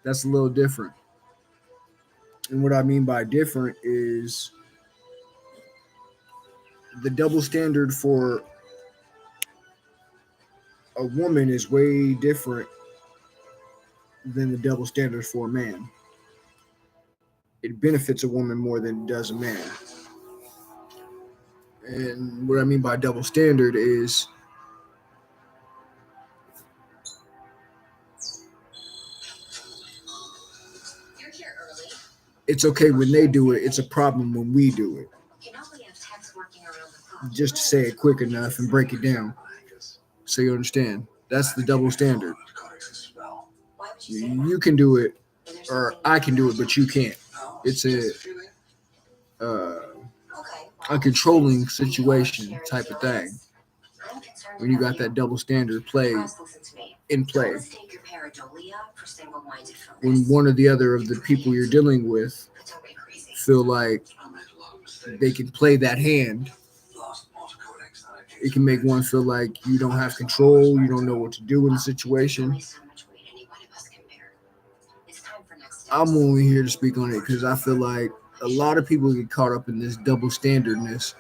That's a little different. And what I mean by different is the double standard for a woman is way different than the double standard for a man. It benefits a woman more than it does a man. And what I mean by double standard is it's okay when they do it, it's a problem when we do it. Just to say it quick enough and break it down so you understand. That's the double standard. You can do it, or I can do it, but you can't. It's uh, a controlling situation type of thing when you got that double standard in play. When one or the other of the people you're dealing with feel like they can play that hand, it can make one feel like you don't have control, you don't know what to do in the situation. I'm only here to speak on it because I feel like a lot of people get caught up in this double standardness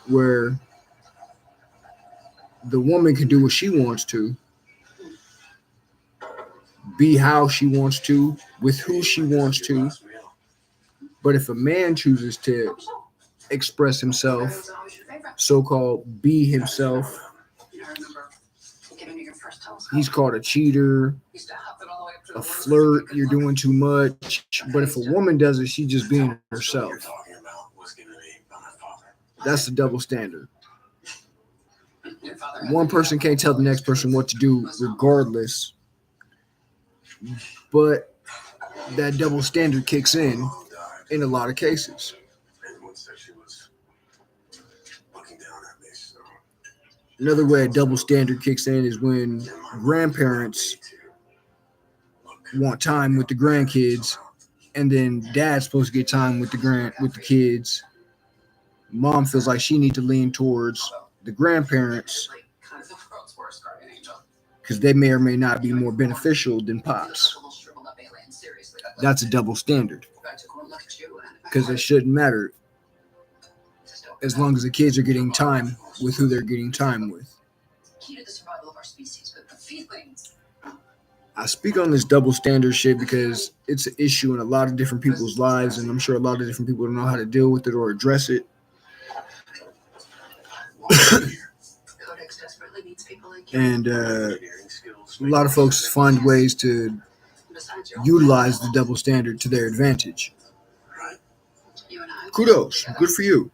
where the woman can do what she wants to, be how she wants to, with who she wants to. But if a man chooses to express himself, so called be himself, he's called a cheater, a flirt, you're doing too much. But if a woman does it, she's just being herself. That's the double standard. One person can't tell the next person what to do regardless, but that double standard kicks in a lot of cases. Another way a double standard kicks in is when grandparents want time with the grandkids, and then dad's supposed to get time with the kids. Mom feels like she needs to lean towards the grandparents because they may or may not be more beneficial than pops. That's a double standard because it shouldn't matter as long as the kids are getting time with who they're getting time with. I speak on this double standard shit because it's an issue in a lot of different people's lives, and I'm sure a lot of different people don't know how to deal with it or address it. And a lot of folks find ways to utilize the double standard to their advantage. Kudos, good for you.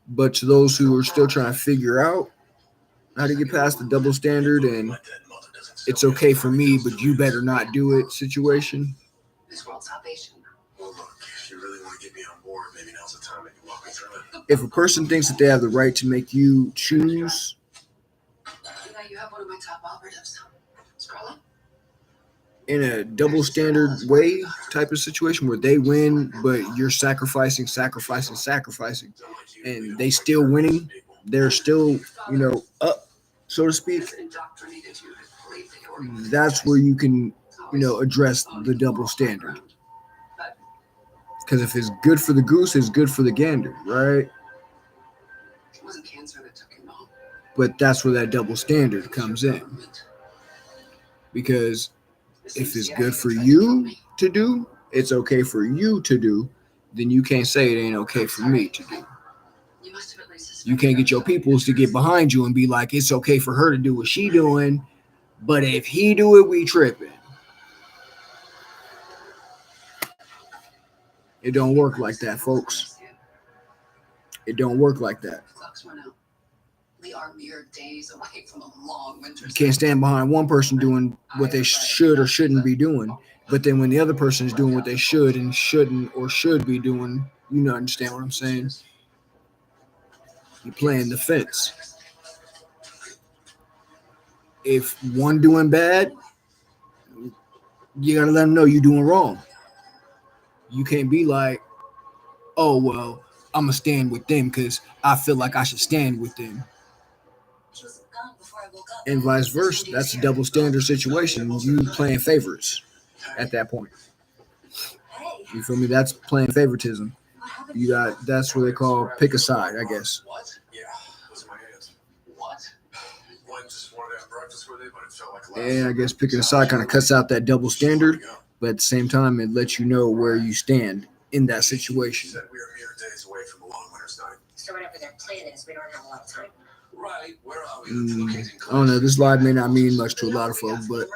But to those who are still trying to figure out how to get past the double standard and it's okay for me, but you better not do it situation. If a person thinks that they have the right to make you choose, in a double standard way type of situation where they win, but you're sacrificing, and they still winning, they're still, up, so to speak. That's where you can, address the double standard. Because if it's good for the goose, it's good for the gander, right? But that's where that double standard comes in. Because if it's good for you to do, it's okay for you to do, then you can't say it ain't okay for me to do. You can't get your peoples to get behind you and be like, it's okay for her to do what she doing, but if he do it, we tripping. It don't work like that, folks. It don't work like that. You can't stand behind one person doing what they should or shouldn't be doing, but then when the other person is doing what they should and shouldn't or should be doing, understand what I'm saying? You're playing the fence. If one doing bad, you gotta let them know you're doing wrong. You can't be like, oh, well, I'm gonna stand with them because I feel like I should stand with them. and vice versa. That's a double standard situation. You playing favorites at that point. You feel me? That's playing favoritism. You got that's what they call pick a side, I guess. What? Yeah, those are my hands. What? One just wanted to have breakfast with it, but it felt like And I guess picking a side kind of cuts out that double standard, but at the same time, it lets you know where you stand in that situation. Said we are mere days away from a long winter's night. So whatever their plan is, we don't have a lot of time. Right, where are we? I don't know. This live may not mean much to a lot of folks, but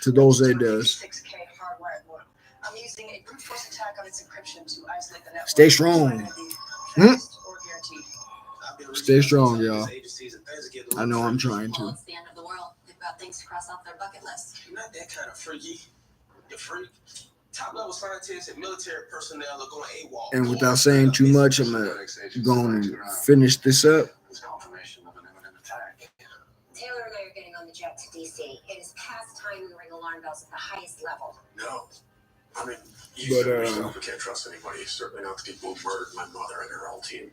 to those it does. I'm using a brute force attack on its encryption to isolate the network. Stay strong. Stay strong, y'all. I know I'm trying to. It's the end of the world. They've got things to cross off their bucket list. You're not that kind of freaky. You're freak. Top level scientists and military personnel are going AWOL. And without saying too much, I'm going to finish this up. Confirmation of an imminent attack. Taylor and I are getting on the jet to DC. It is past time we ring alarm bells at the highest level. No. I mean, you can't trust anybody. Certainly not the people who murdered my mother and her whole team.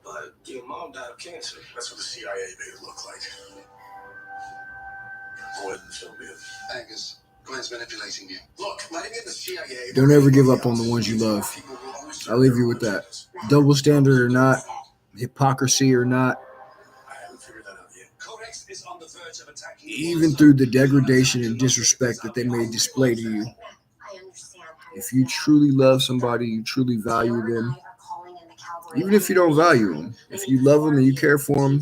But your mom died of cancer. That's what the CIA made it look like. Go ahead and film me. Angus, Glenn's manipulating you. Look, letting in the CIA. Don't ever give up on the ones you love. I'll leave you with that. Double standard or not, hypocrisy or not, I haven't figured that out yet. Codex is on the verge of attacking. even through the degradation and disrespect that they may display to you, I understand how if you truly love somebody, you truly value them, even if you don't value them, if you love them and you care for them,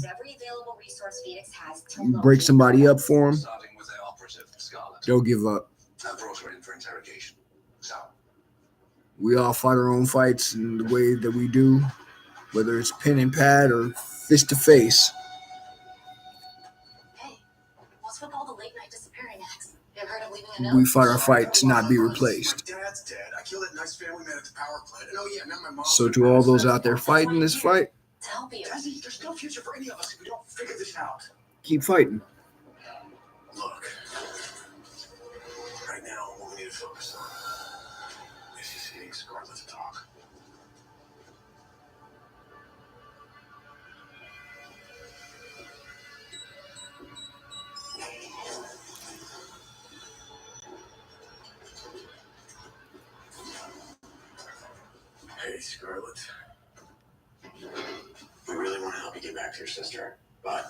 you break somebody up for them, Starting with their operative, Scarlet. don't give up. I brought her in for interrogation. So, We all fight our own fights in the way that we do, whether it's pen and pad or fist to face. Hey, what's with all the late night disappearing acts? You ever heard of leaving a note? We fight our fight to not be replaced. my dad's dead. I killed that nice family man at the power plant. And oh yeah, now my mom. So to all those out there fighting this fight, To help you. There's no future for any of us if we don't figure this out. keep fighting. Look, right now, what we need to focus on is just getting Scarlet to talk. Hey, Scarlet. We really want to help you get back to your sister, but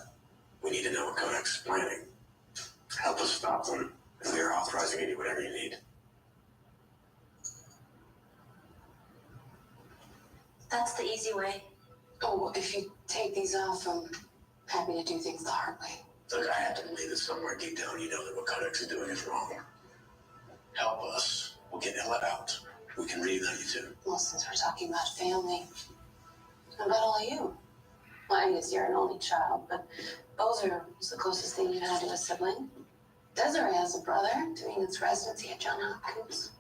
we need to know what Codex is planning. Help us stop them, and we are authorizing you whatever you need. That's the easy way. Oh, if you take these off, I'm happy to do things the hard way. Look, I have to believe that somewhere deep down you know that what Codex is doing is wrong. Help us. We'll get Ella out. We can reunite you two. Well, since we're talking about family, how about all of you? Well, I guess you're an only child, but Bozer was the closest thing you had to a sibling. Desiree has a brother doing its residency at Johns Hopkins.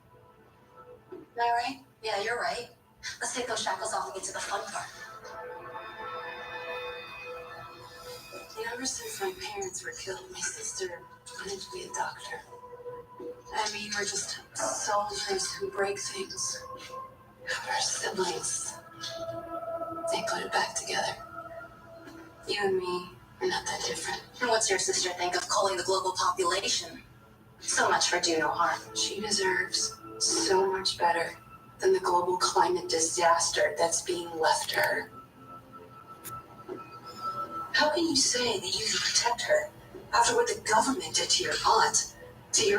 Am I right? Yeah, you're right. Let's take those shackles off and get to the fun part. Ever since my parents were killed, my sister wanted to be a doctor. I mean, we're just soldiers who break things. Our siblings, they put it back together. You and me are not that different. And what's your sister think of culling the global population? So much for do no harm. She deserves so much better than the global climate disaster that's being left to her. How can you say that you can protect her after what the government did to your aunt, to your own